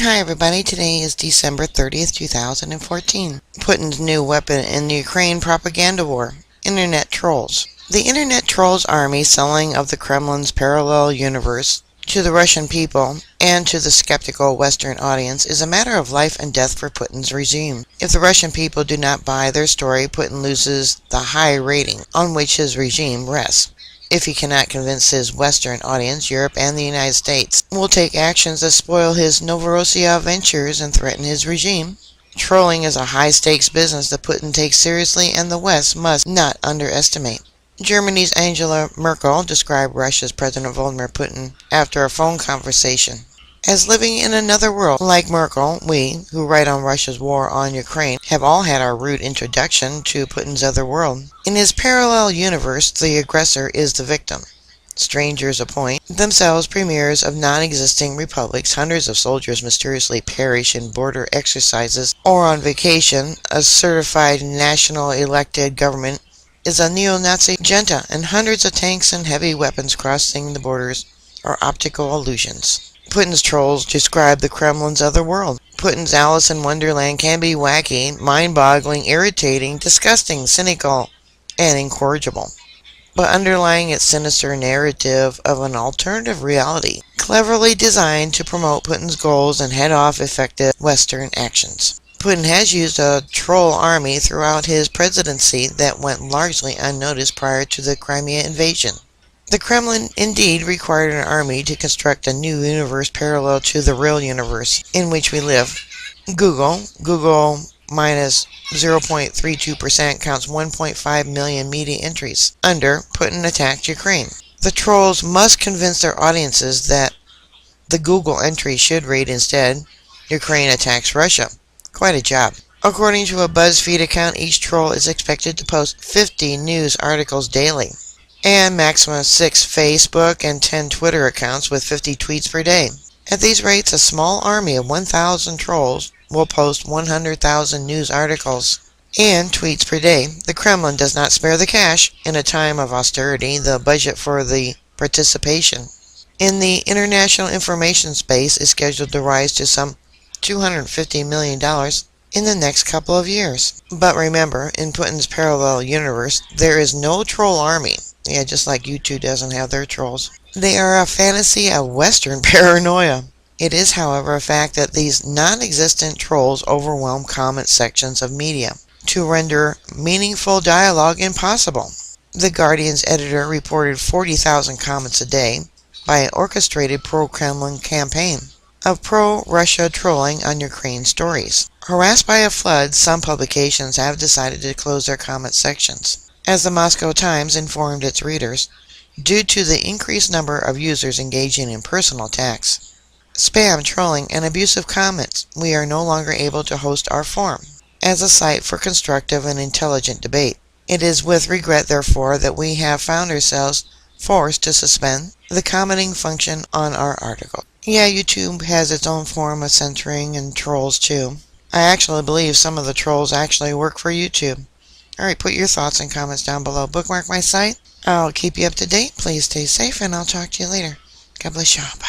Hi everybody, today is December 30th, 2014. Putin's new weapon in the Ukraine propaganda war, Internet Trolls. The Internet Trolls army selling of the Kremlin's parallel universe to the Russian people and to the skeptical Western audience is a matter of life and death for Putin's regime. If the Russian people do not buy their story, Putin loses the high rating on which his regime rests. If he cannot convince his Western audience, Europe and the United States will take actions that spoil his Novorossiya ventures and threaten his regime. Trolling is a high-stakes business that Putin takes seriously and the West must not underestimate. Germany's Angela Merkel described Russia's President Vladimir Putin after a phone conversation as living in another world. Like Merkel, we, who write on Russia's war on Ukraine, have all had our rude introduction to Putin's other world. In his parallel universe, the aggressor is the victim. Strangers appoint themselves premiers of non-existing republics. Hundreds of soldiers mysteriously perish in border exercises or on vacation. A certified national elected government is a neo-Nazi junta, and hundreds of tanks and heavy weapons crossing the borders are optical illusions. Putin's trolls describe the Kremlin's other world. Putin's Alice in Wonderland can be wacky, mind-boggling, irritating, disgusting, cynical, and incorrigible, but underlying its sinister narrative of an alternative reality, cleverly designed to promote Putin's goals and head off effective Western actions. Putin has used a troll army throughout his presidency that went largely unnoticed prior to the Crimea invasion. The Kremlin indeed required an army to construct a new universe parallel to the real universe in which we live. Google minus 0.32% counts 1.5 million media entries under Putin attacked Ukraine. The trolls must convince their audiences that the Google entry should read instead, Ukraine attacks Russia. Quite a job. According to a BuzzFeed account, each troll is expected to post 50 news articles daily, and maximum 6 Facebook and 10 Twitter accounts with 50 tweets per day. At these rates, a small army of 1,000 trolls will post 100,000 news articles and tweets per day. The Kremlin does not spare the cash. In a time of austerity, the budget for the participation in the international information space is scheduled to rise to some $250 million in the next couple of years. But remember, in Putin's parallel universe, there is no troll army. Yeah, just like YouTube doesn't have their trolls. They are a fantasy of Western paranoia. It is, however, a fact that these non-existent trolls overwhelm comment sections of media to render meaningful dialogue impossible. The Guardian's editor reported 40,000 comments a day by an orchestrated pro-Kremlin campaign of pro-Russia trolling on Ukraine stories. Harassed by a flood, some publications have decided to close their comment sections. As the Moscow Times informed its readers, due to the increased number of users engaging in personal attacks, spam, trolling, and abusive comments, we are no longer able to host our forum as a site for constructive and intelligent debate. It is with regret, therefore, that we have found ourselves forced to suspend the commenting function on our article. Yeah, YouTube has its own form of censoring and trolls too. I actually believe some of the trolls actually work for YouTube. Alright, put your thoughts and comments down below. Bookmark my site. I'll keep you up to date. Please stay safe, and I'll talk to you later. God bless you. Bye.